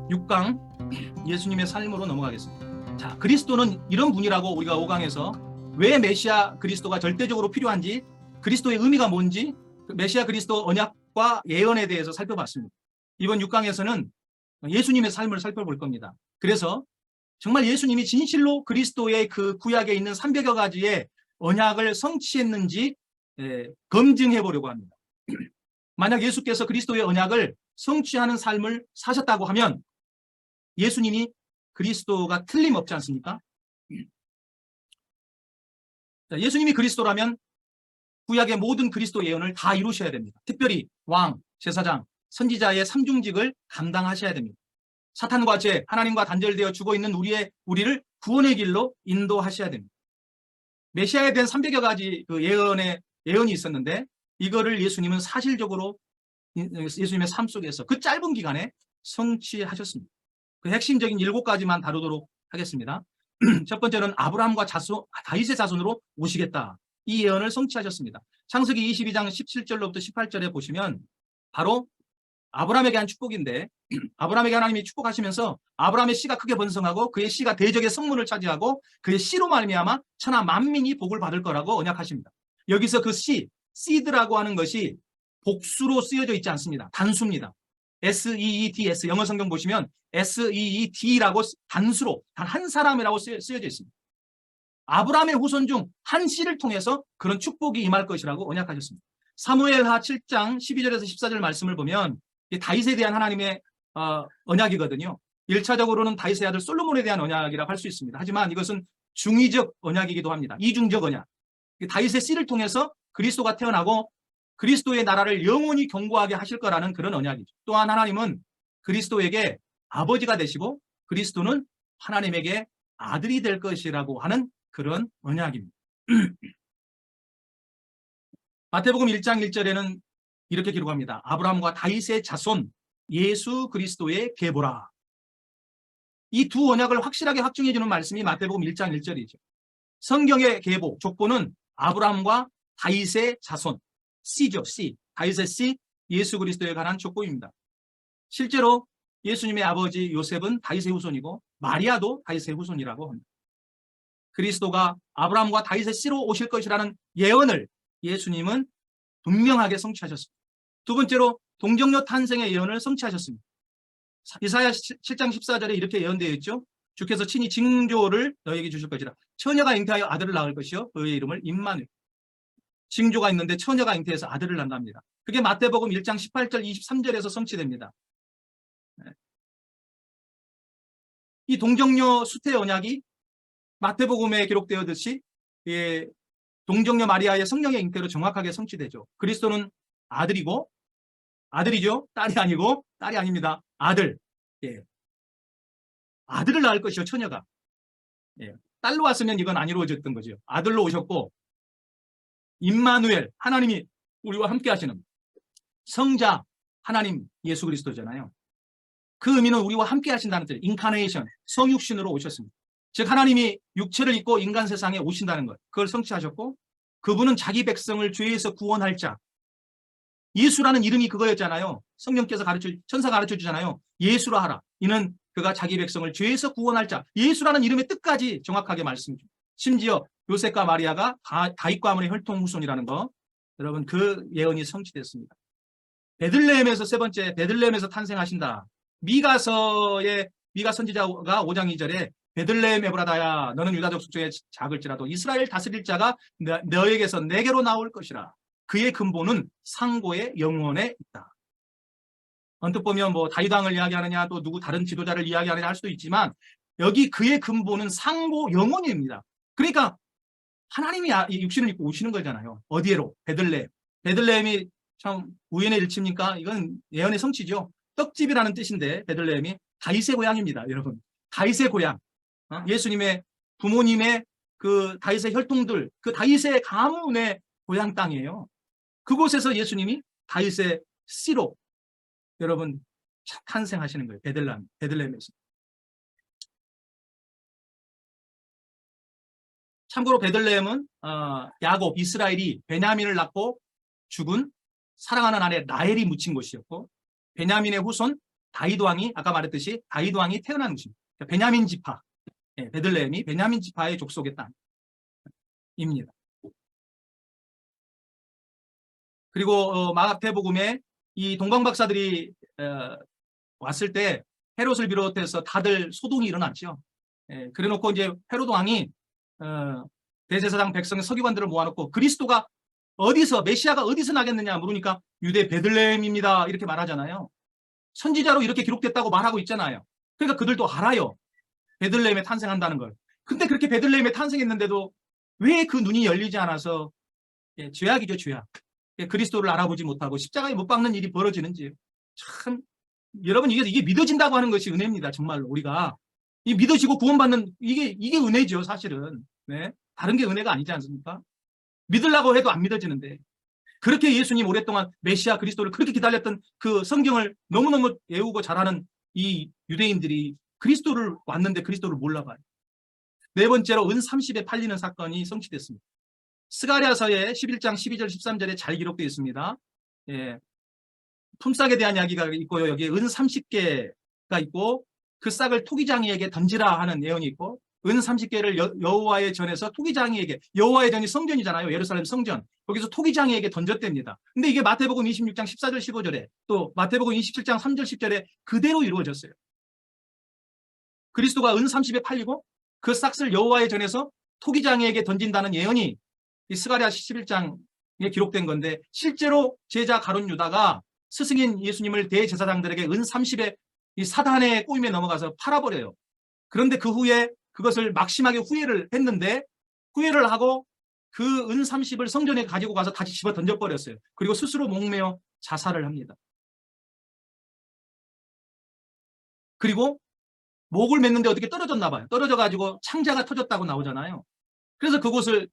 6강 예수님의 삶으로 넘어가겠습니다. 자, 그리스도는 이런 분이라고 우리가 5강에서 왜 메시아 그리스도가 절대적으로 필요한지, 그리스도의 의미가 뭔지, 메시아 그리스도 언약과 예언에 대해서 살펴봤습니다. 이번 6강에서는 예수님의 삶을 살펴볼 겁니다. 그래서 정말 예수님이 진실로 그리스도의 그 구약에 있는 300여 가지의 언약을 성취했는지 검증해 보려고 합니다. 만약 예수께서 그리스도의 언약을 성취하는 삶을 사셨다고 하면 예수님이 그리스도가 틀림없지 않습니까? 예수님이 그리스도라면 구약의 모든 그리스도 예언을 다 이루셔야 됩니다. 특별히 왕, 제사장, 선지자의 삼중직을 감당하셔야 됩니다. 사탄과 죄, 하나님과 단절되어 죽어 있는 우리를 구원의 길로 인도하셔야 됩니다. 메시아에 대한 300여 가지 그 예언이 있었는데 이거를 예수님은 사실적으로 예수님의 삶 속에서 그 짧은 기간에 성취하셨습니다. 그 핵심적인 7가지만 다루도록 하겠습니다. 첫 번째는 아브라함과 다윗의 자손으로 오시겠다. 이 예언을 성취하셨습니다. 창세기 22장 17절로부터 18절에 보시면 바로 아브라함에게 한 축복인데 아브라함에게 하나님이 축복하시면서 아브라함의 씨가 크게 번성하고 그의 씨가 대적의 성문을 차지하고 그의 씨로 말미암아 천하 만민이 복을 받을 거라고 언약하십니다. 여기서 그 seed라고 하는 것이 복수로 쓰여져 있지 않습니다. 단수입니다. S-E-E-D-S 영어 성경 보시면 S-E-E-D라고 단수로 단 한 사람이라고 쓰여져 있습니다. 아브라함의 후손 중 한 씨를 통해서 그런 축복이 임할 것이라고 언약하셨습니다. 사무엘하 7장 12절에서 14절 말씀을 보면 다윗에 대한 하나님의 언약이거든요. 1차적으로는 다윗의 아들 솔로몬에 대한 언약이라고 할 수 있습니다. 하지만 이것은 중의적 언약이기도 합니다. 이중적 언약. 다윗의 씨를 통해서 그리스도가 태어나고 그리스도의 나라를 영원히 견고하게 하실 거라는 그런 언약이죠. 또한 하나님은 그리스도에게 아버지가 되시고 그리스도는 하나님에게 아들이 될 것이라고 하는 그런 언약입니다. 마태복음 1장 1절에는 이렇게 기록합니다. 아브라함과 다윗의 자손 예수 그리스도의 계보라. 이 두 언약을 확실하게 확증해 주는 말씀이 마태복음 1장 1절이죠. 성경의 계보, 족보는 아브라함과 다윗의 자손, 씨죠, 씨. 다윗의 씨, 예수 그리스도에 관한 족보입니다. 실제로 예수님의 아버지 요셉은 다윗의 후손이고 마리아도 다윗의 후손이라고 합니다. 그리스도가 아브라함과 다윗의 씨로 오실 것이라는 예언을 예수님은 분명하게 성취하셨습니다. 두 번째로 동정녀 탄생의 예언을 성취하셨습니다. 이사야 7장 14절에 이렇게 예언되어 있죠. 주께서 친히 징조를 너에게 주실 것이라. 처녀가 잉태하여 아들을 낳을 것이요 그의 이름을 임마누엘. 징조가 있는데 처녀가 잉태해서 아들을 낳는답니다. 그게 마태복음 1장 18절 23절에서 성취됩니다. 이 동정녀 수태 언약이 마태복음에 기록되었듯이 동정녀 마리아의 성령의 잉태로 정확하게 성취되죠. 그리스도는 아들이죠. 딸이 아니고 딸이 아닙니다. 아들. 아들을 낳을 것이요 처녀가. 딸로 왔으면 이건 안 이루어졌던 거죠. 아들로 오셨고 임마누엘 하나님이 우리와 함께 하시는 성자 하나님 예수 그리스도잖아요. 그 의미는 우리와 함께 하신다는 뜻. 인카네이션 성육신으로 오셨습니다. 즉 하나님이 육체를 입고 인간 세상에 오신다는 것. 그걸 성취하셨고 그분은 자기 백성을 죄에서 구원할 자. 예수라는 이름이 그거였잖아요. 성령께서 천사가 가르쳐 주잖아요. 예수라 하라. 이는 그가 자기 백성을 죄에서 구원할 자. 예수라는 이름의 뜻까지 정확하게 말씀해 줍니다. 심지어 요셉과 마리아가 다윗과 가문의 혈통 후손이라는 거. 여러분 그 예언이 성취됐습니다. 베들레헴에서 세 번째 베들레헴에서 탄생하신다. 미가 선지자가 5장 2절에 베들레헴 에브라다야 너는 유다족 속중에 작을지라도 이스라엘 다스릴 자가 너에게서 내게로 나올 것이라. 그의 근본은 상고의 영원에 있다. 언뜻 보면 뭐 다윗 왕을 이야기하느냐 또 누구 다른 지도자를 이야기하느냐 할 수도 있지만 여기 그의 근본은 상고 영원입니다. 그러니까 하나님이 육신을 입고 오시는 거잖아요. 어디에로? 베들레헴. 베들레헴이 참 우연의 일치입니까? 이건 예언의 성취죠. 떡집이라는 뜻인데 베들레헴이 다윗의 고향입니다. 여러분. 다윗의 고향. 예수님의 부모님의 그 다윗의 혈통들, 그 다윗의 가문의 고향 땅이에요. 그곳에서 예수님이 다윗의 씨로 여러분 탄생하시는 거예요. 베들레헴에서. 참고로 베들레헴은 야곱, 이스라엘이 베냐민을 낳고 죽은 사랑하는 아내 라헬이 묻힌 곳이었고 베냐민의 후손 다윗 왕이 아까 말했듯이 다윗 왕이 태어난 곳입니다. 베냐민 지파, 베들레헴이 베냐민 지파의 족속의 땅입니다. 그리고 마태복음에 이 동방박사들이 왔을 때 헤롯을 비롯해서 다들 소동이 일어났죠. 그래놓고 이제 헤롯 왕이 대제사장 백성 서기관들을 모아놓고 그리스도가 어디서 메시아가 어디서 나겠느냐 물으니까 유대 베들레헴입니다 이렇게 말하잖아요. 선지자로 이렇게 기록됐다고 말하고 있잖아요. 그러니까 그들도 알아요. 베들레헴에 탄생한다는 걸. 근데 그렇게 베들레헴에 탄생했는데도 왜 그 눈이 열리지 않아서 죄악이죠, 죄악. 그리스도를 알아보지 못하고 십자가에 못 박는 일이 벌어지는지 참 여러분 이게 믿어진다고 하는 것이 은혜입니다. 정말로 우리가 이 믿어지고 구원받는 이게 은혜죠, 사실은. 네? 다른 게 은혜가 아니지 않습니까? 믿으려고 해도 안 믿어지는데 그렇게 예수님 오랫동안 메시아 그리스도를 그렇게 기다렸던 그 성경을 너무너무 외우고 잘하는 이 유대인들이 그리스도를 왔는데 그리스도를 몰라봐요. 네 번째로 은 30에 팔리는 사건이 성취됐습니다. 스가랴서의 11장 12절 13절에 잘 기록되어 있습니다. 품삯에 대한 이야기가 있고요. 여기에 은 30개가 있고 그 싹을 토기장이에게 던지라 하는 예언이 있고 은 30개를 여호와의 전에서 토기장이에게, 여호와의 전이 성전이잖아요. 예루살렘 성전. 거기서 토기장이에게 던졌답니다. 근데 이게 마태복음 26장 14절 15절에 또 마태복음 27장 3절 10절에 그대로 이루어졌어요. 그리스도가 은 30에 팔리고 그 싹을 여호와의 전에서 토기장이에게 던진다는 예언이 이 스가랴 11장에 기록된 건데 실제로 제자 가룟 유다가 스승인 예수님을 대제사장들에게 은 30에 이 사단의 꼬임에 넘어가서 팔아버려요. 그런데 그 후에 그것을 막심하게 후회를 했는데 후회를 하고 그 은 30을 성전에 가지고 가서 다시 집어 던져버렸어요. 그리고 스스로 목매어 자살을 합니다. 그리고 목을 맸는데 어떻게 떨어졌나 봐요. 떨어져가지고 창자가 터졌다고 나오잖아요. 그래서 그곳을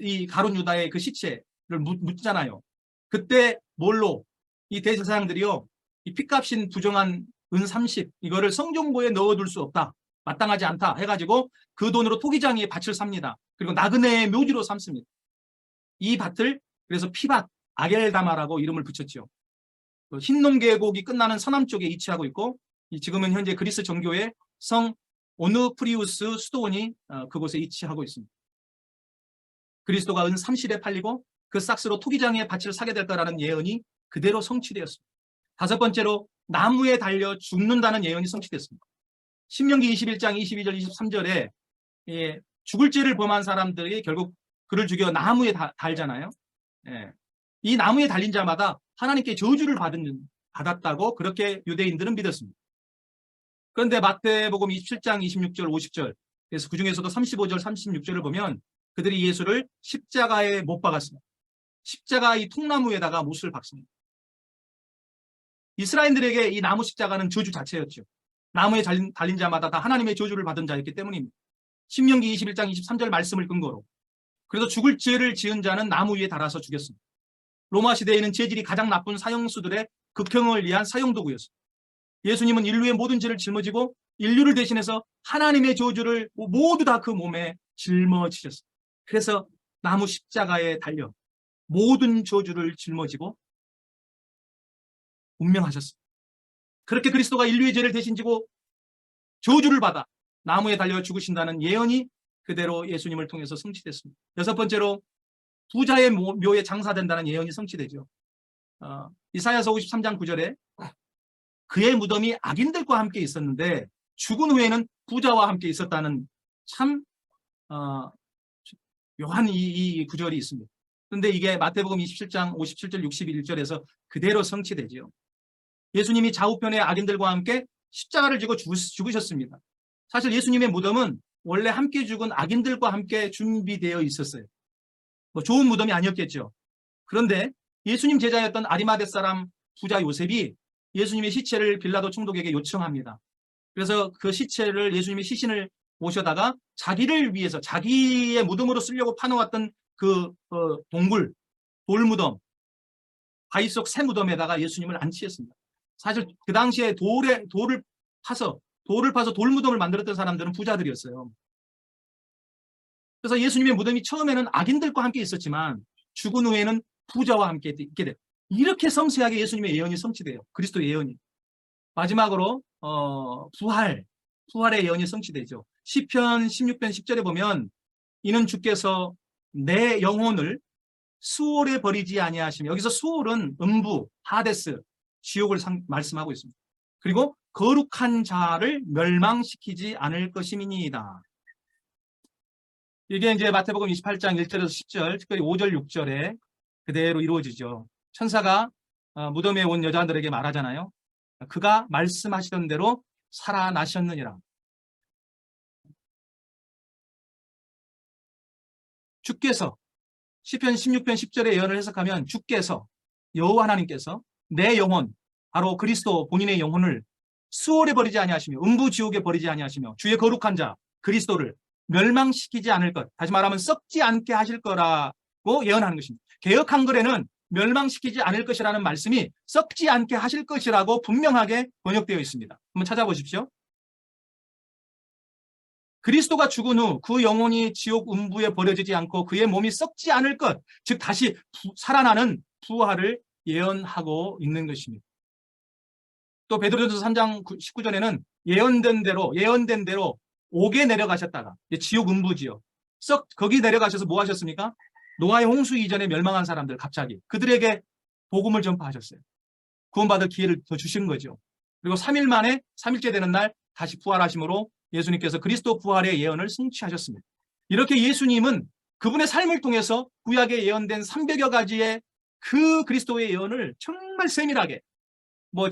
이 가룟 유다의 그 시체를 묻잖아요. 그때 뭘로 이 대제사장들이요, 이 핏값인 부정한 은 30 이거를 성전고에 넣어둘 수 없다, 마땅하지 않다 해가지고 그 돈으로 토기장이의 밭을 삽니다. 그리고 나그네의 묘지로 삼습니다. 이 밭을 그래서 피밭 아겔다마라고 이름을 붙였죠. 흰농계곡이 끝나는 서남쪽에 위치하고 있고 지금은 현재 그리스 정교의 성 오누프리우스 수도원이 그곳에 위치하고 있습니다. 그리스도가 은 30에 팔리고 그 싹스로 토기장의 밭을 사게 될 거라는 예언이 그대로 성취되었습니다. 다섯 번째로 나무에 달려 죽는다는 예언이 성취됐습니다. 신명기 21장 22절 23절에 죽을 죄를 범한 사람들이 결국 그를 죽여 나무에 달잖아요. 이 나무에 달린 자마다 하나님께 저주를 받았다고 그렇게 유대인들은 믿었습니다. 그런데 마태복음 27장 26절 50절 그래서 그중에서도 35절 36절을 보면 그들이 예수를 십자가에 못 박았습니다. 십자가 이 통나무에다가 못을 박습니다. 이스라엘들에게 이 나무 십자가는 저주 자체였죠. 나무에 달린 자마다 다 하나님의 저주를 받은 자였기 때문입니다. 신명기 21장 23절 말씀을 근거로. 그래서 죽을 죄를 지은 자는 나무 위에 달아서 죽였습니다. 로마 시대에는 죄질이 가장 나쁜 사형수들의 극형을 위한 사형도구였습니다. 예수님은 인류의 모든 죄를 짊어지고 인류를 대신해서 하나님의 저주를 모두 다 그 몸에 짊어지셨습니다. 그래서 나무 십자가에 달려 모든 저주를 짊어지고 운명하셨습니다. 그렇게 그리스도가 인류의 죄를 대신 지고 저주를 받아 나무에 달려 죽으신다는 예언이 그대로 예수님을 통해서 성취됐습니다. 여섯 번째로 부자의 묘에 장사된다는 예언이 성취되죠. 이사야서 53장 9절에 그의 무덤이 악인들과 함께 있었는데 죽은 후에는 부자와 함께 있었다는 참 묘한 이 구절이 있습니다. 그런데 이게 마태복음 27장 57절 61절에서 그대로 성취되죠. 예수님이 좌우편의 악인들과 함께 십자가를 지고 죽으셨습니다. 사실 예수님의 무덤은 원래 함께 죽은 악인들과 함께 준비되어 있었어요. 좋은 무덤이 아니었겠죠. 그런데 예수님 제자였던 아리마대 사람 부자 요셉이 예수님의 시체를 빌라도 총독에게 요청합니다. 그래서 그 시체를 예수님의 시신을 모셔다가 자기를 위해서 자기의 무덤으로 쓰려고 파놓았던 그 동굴, 돌무덤, 바위 속 새 무덤에다가 예수님을 안치했습니다. 사실 그 당시에 돌을 파서 돌무덤을 만들었던 사람들은 부자들이었어요. 그래서 예수님의 무덤이 처음에는 악인들과 함께 있었지만 죽은 후에는 부자와 함께 있게 돼요. 이렇게 섬세하게 예수님의 예언이 성취돼요. 그리스도의 예언이. 마지막으로 부활의 예언이 성취되죠. 시편 16편 10절에 보면 이는 주께서 내 영혼을 수월에 버리지 아니하시며, 여기서 수월은 음부, 하데스, 지옥을 말씀하고 있습니다. 그리고 거룩한 자를 멸망시키지 않을 것임이니이다. 이게 이제 마태복음 28장 1절에서 10절, 특별히 5절, 6절에 그대로 이루어지죠. 천사가 무덤에 온 여자들에게 말하잖아요. 그가 말씀하시던 대로 살아나셨느니라. 주께서 시편 16편 10절의 예언을 해석하면 주께서, 여호와 하나님께서 내 영혼, 바로 그리스도 본인의 영혼을 수월에 버리지 아니하시며 음부 지옥에 버리지 아니하시며 주의 거룩한 자 그리스도를 멸망시키지 않을 것, 다시 말하면 썩지 않게 하실 거라고 예언하는 것입니다. 개역 한글에는 멸망시키지 않을 것이라는 말씀이 썩지 않게 하실 것이라고 분명하게 번역되어 있습니다. 한번 찾아보십시오. 그리스도가 죽은 후 그 영혼이 지옥 음부에 버려지지 않고 그의 몸이 썩지 않을 것, 즉 다시 살아나는 부활을 예언하고 있는 것입니다. 또 베드로전서 3장 19절에는 예언된 대로 옥에 내려가셨다가, 지옥 음부지요. 거기 내려가셔서 뭐 하셨습니까? 노아의 홍수 이전에 멸망한 사람들, 갑자기 그들에게 복음을 전파하셨어요. 구원받을 기회를 더 주신 거죠. 그리고 3일 만에 3일째 되는 날 다시 부활하심으로 예수님께서 그리스도 부활의 예언을 성취하셨습니다. 이렇게 예수님은 그분의 삶을 통해서 구약에 예언된 300여 가지의 그 그리스도의 예언을 정말 세밀하게,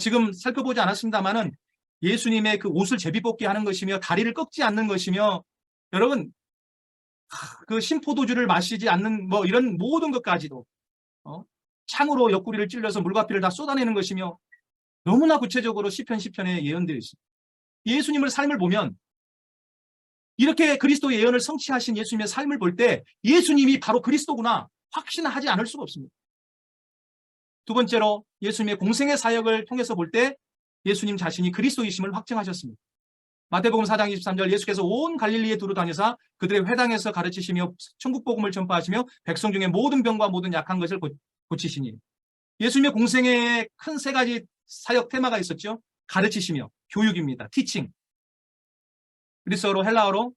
지금 살펴보지 않았습니다만은 예수님의 그 옷을 제비뽑기 하는 것이며 다리를 꺾지 않는 것이며, 여러분 그 신포도주를 마시지 않는 이런 모든 것까지도 창으로 옆구리를 찔러서 물과 피를 다 쏟아내는 것이며, 너무나 구체적으로 시편 10편에 예언되어 있습니다. 예수님의 삶을 보면, 이렇게 그리스도의 예언을 성취하신 예수님의 삶을 볼 때 예수님이 바로 그리스도구나 확신하지 않을 수가 없습니다. 두 번째로 예수님의 공생의 사역을 통해서 볼 때 예수님 자신이 그리스도이심을 확증하셨습니다. 마태복음 4장 23절, 예수께서 온 갈릴리에 두루 다니사 그들의 회당에서 가르치시며 천국 복음을 전파하시며 백성 중에 모든 병과 모든 약한 것을 고치시니. 예수님의 공생의 큰 세 가지 사역 테마가 있었죠. 가르치시며, 교육입니다. 티칭. 그리스어로 헬라어로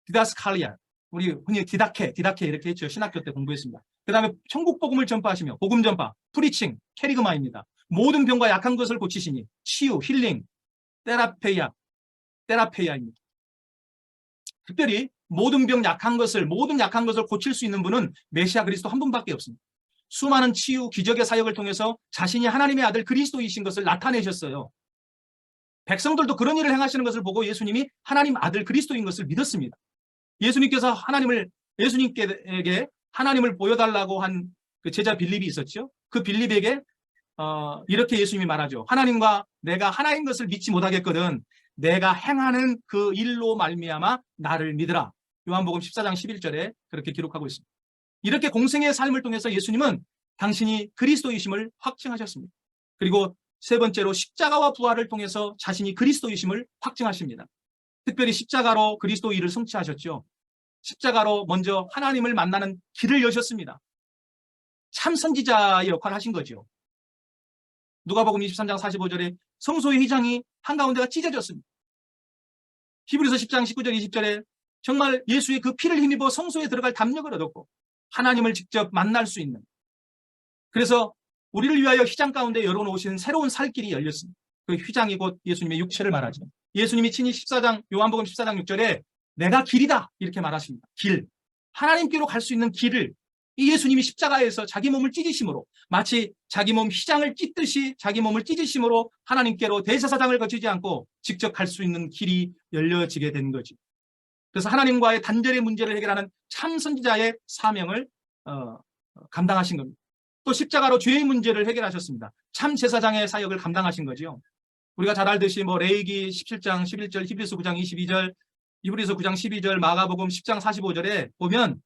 디다스칼리아, 우리 흔히 디다케 이렇게 했죠. 신학교 때 공부했습니다. 그 다음에 천국 복음을 전파하시며, 복음 전파, 프리칭, 캐리그마입니다. 모든 병과 약한 것을 고치시니, 치유, 힐링, 테라페이아입니다. 특별히 모든 약한 것을 고칠 수 있는 분은 메시아 그리스도 한 분밖에 없습니다. 수많은 치유, 기적의 사역을 통해서 자신이 하나님의 아들 그리스도이신 것을 나타내셨어요. 백성들도 그런 일을 행하시는 것을 보고 예수님이 하나님 아들 그리스도인 것을 믿었습니다. 예수님께서 예수님께 하나님을 보여달라고 한 그 제자 빌립이 있었죠. 그 빌립에게 이렇게 예수님이 말하죠. 하나님과 내가 하나인 것을 믿지 못하겠거든 내가 행하는 그 일로 말미암아 나를 믿으라. 요한복음 14장 11절에 그렇게 기록하고 있습니다. 이렇게 공생의 삶을 통해서 예수님은 당신이 그리스도이심을 확증하셨습니다. 그리고 세 번째로 십자가와 부활을 통해서 자신이 그리스도이심을 확증하십니다. 특별히 십자가로 그리스도 일을 성취하셨죠. 십자가로 먼저 하나님을 만나는 길을 여셨습니다. 참 선지자의 역할을 하신 거죠. 누가복음 23장 45절에 성소의 휘장이 한가운데가 찢어졌습니다. 히브리서 10장 19절 20절에 정말 예수의 그 피를 힘입어 성소에 들어갈 담력을 얻었고 하나님을 직접 만날 수 있는, 그래서 우리를 위하여 휘장 가운데 열어놓으신 새로운 살 길이 열렸습니다. 그 휘장이 곧 예수님의 육체를 말하죠. 예수님이 친히 요한복음 14장 6절에 내가 길이다 이렇게 말하십니다. 길, 하나님께로 갈 수 있는 길을 이 예수님이 십자가에서 자기 몸을 찢으심으로, 마치 자기 몸 휘장을 찢듯이 자기 몸을 찢으심으로 하나님께로 대제사장을 거치지 않고 직접 갈 수 있는 길이 열려지게 된 거죠. 그래서 하나님과의 단절의 문제를 해결하는 참 선지자의 사명을 감당하신 겁니다. 또 십자가로 죄의 문제를 해결하셨습니다. 참 제사장의 사역을 감당하신 거죠. 우리가 잘 알듯이 레위기 17장 11절, 히브리서 9장 22절, 히브리서 9장 12절, 마가복음 10장 45절에 보면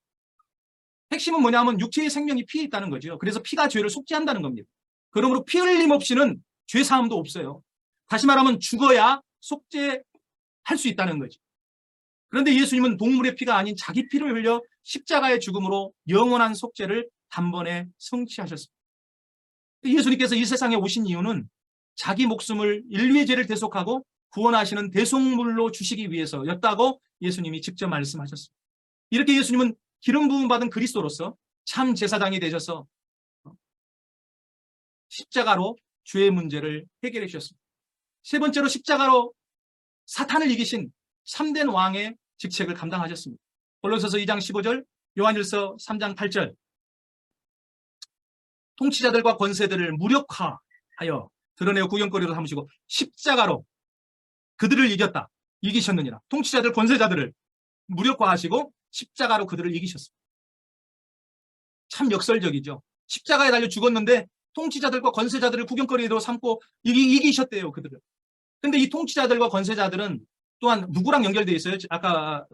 핵심은 뭐냐면 육체의 생명이 피에 있다는 거죠. 그래서 피가 죄를 속죄한다는 겁니다. 그러므로 피 흘림 없이는 죄 사함도 없어요. 다시 말하면 죽어야 속죄할 수 있다는 거죠. 그런데 예수님은 동물의 피가 아닌 자기 피를 흘려 십자가의 죽음으로 영원한 속죄를 단번에 성취하셨습니다. 예수님께서 이 세상에 오신 이유는 자기 목숨을 인류의 죄를 대속하고 구원하시는 대속물로 주시기 위해서였다고 예수님이 직접 말씀하셨습니다. 이렇게 예수님은 기름 부음 받은 그리스도로서 참 제사장이 되셔서 십자가로 죄의 문제를 해결해 주셨습니다. 세 번째로 십자가로 사탄을 이기신 참된 왕의 직책을 감당하셨습니다. 골로새서 2장 15절, 요한일서 3장 8절. 통치자들과 권세들을 무력화하여 드러내어 구경거리로 삼으시고 십자가로 그들을 이겼다. 이기셨느니라. 통치자들, 권세자들을 무력화하시고 십자가로 그들을 이기셨습니다. 참 역설적이죠. 십자가에 달려 죽었는데 통치자들과 권세자들을 구경거리로 삼고 이기셨대요, 그들을. 근데 이 통치자들과 권세자들은 또한 누구랑 연결되어 있어요? 아까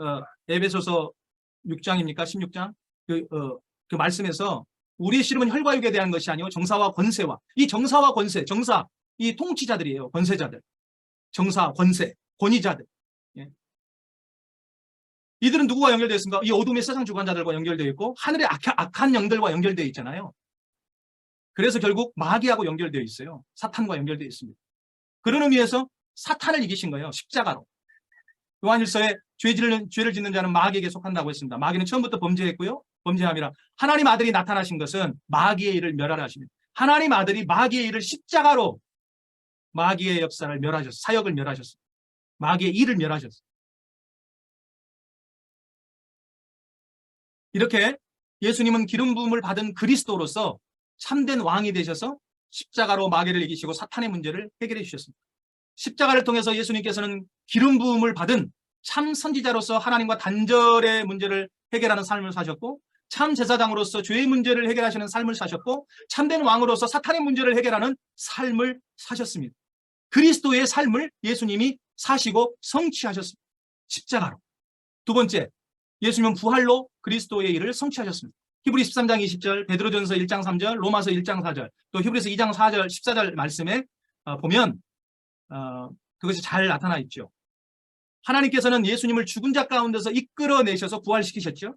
에베소서 6장입니까? 16장? 그 말씀에서 우리의 씨름은 혈과 육에 대한 것이 아니고 정사와 권세와, 이 정사와 권세, 정사, 이 통치자들이에요. 권세자들, 정사, 권세, 권위자들. 예. 이들은 누구와 연결되어 있습니까? 이 어둠의 세상 주관자들과 연결되어 있고 하늘의 악한 영들과 연결되어 있잖아요. 그래서 결국 마귀하고 연결되어 있어요. 사탄과 연결되어 있습니다. 그런 의미에서 사탄을 이기신 거예요. 십자가로. 요한일서에 죄를 짓는 자는 마귀에게 속한다고 했습니다. 마귀는 처음부터 범죄했고요. 범죄함이라. 하나님 아들이 나타나신 것은 마귀의 일을 멸하라 하십니다. 하나님 아들이 마귀의 일을 십자가로 마귀의 역사를 멸하셨어요. 사역을 멸하셨어요. 마귀의 일을 멸하셨어요. 이렇게 예수님은 기름 부음을 받은 그리스도로서 참된 왕이 되셔서 십자가로 마귀를 이기시고 사탄의 문제를 해결해 주셨습니다. 십자가를 통해서 예수님께서는 기름 부음을 받은 참 선지자로서 하나님과 단절의 문제를 해결하는 삶을 사셨고, 참 제사장으로서 죄의 문제를 해결하시는 삶을 사셨고, 참된 왕으로서 사탄의 문제를 해결하는 삶을 사셨습니다. 그리스도의 삶을 예수님이 사시고 성취하셨습니다. 십자가로. 두 번째, 예수님은 부활로 그리스도의 일을 성취하셨습니다. 히브리 13장 20절, 베드로전서 1장 3절, 로마서 1장 4절, 또 히브리서 2장 4절, 14절 말씀에 보면 그것이 잘 나타나 있죠. 하나님께서는 예수님을 죽은 자 가운데서 이끌어내셔서 부활시키셨죠.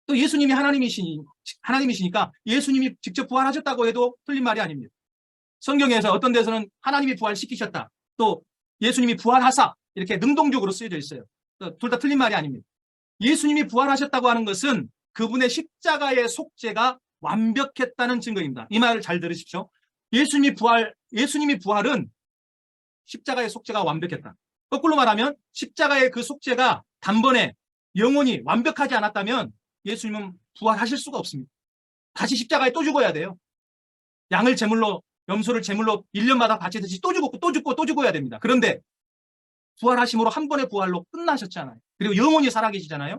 또 예수님이 하나님이시니까 예수님이 직접 부활하셨다고 해도 틀린 말이 아닙니다. 성경에서 어떤 데서는 하나님이 부활시키셨다, 또 예수님이 부활하사, 이렇게 능동적으로 쓰여져 있어요. 둘 다 틀린 말이 아닙니다. 예수님이 부활하셨다고 하는 것은 그분의 십자가의 속죄가 완벽했다는 증거입니다. 이 말을 잘 들으십시오. 예수님이 부활은 십자가의 속죄가 완벽했다. 거꾸로 말하면 십자가의 그 속죄가 단번에 영원히 완벽하지 않았다면 예수님은 부활하실 수가 없습니다. 다시 십자가에 또 죽어야 돼요. 양을 제물로, 염소를 제물로 1년마다 바치듯이 또 죽고 또 죽고 또 죽어야 됩니다. 그런데 부활하심으로 한 번의 부활로 끝나셨잖아요. 그리고 영원히 살아계시잖아요.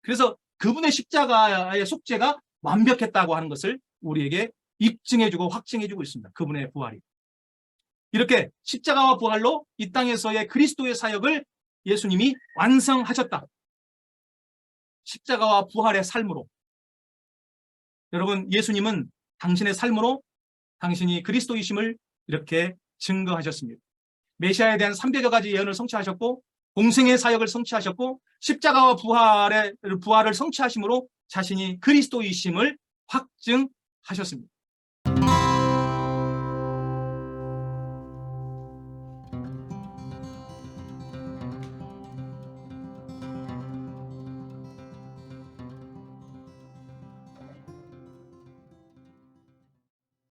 그래서 그분의 십자가의 속죄가 완벽했다고 하는 것을 우리에게 입증해주고 확증해주고 있습니다. 그분의 부활이. 이렇게 십자가와 부활로 이 땅에서의 그리스도의 사역을 예수님이 완성하셨다. 십자가와 부활의 삶으로. 여러분, 예수님은 당신의 삶으로 당신이 그리스도이심을 이렇게 증거하셨습니다. 메시아에 대한 300여 가지 예언을 성취하셨고, 공생의 사역을 성취하셨고, 십자가와 부활을 성취하심으로 자신이 그리스도이심을 확증하셨습니다.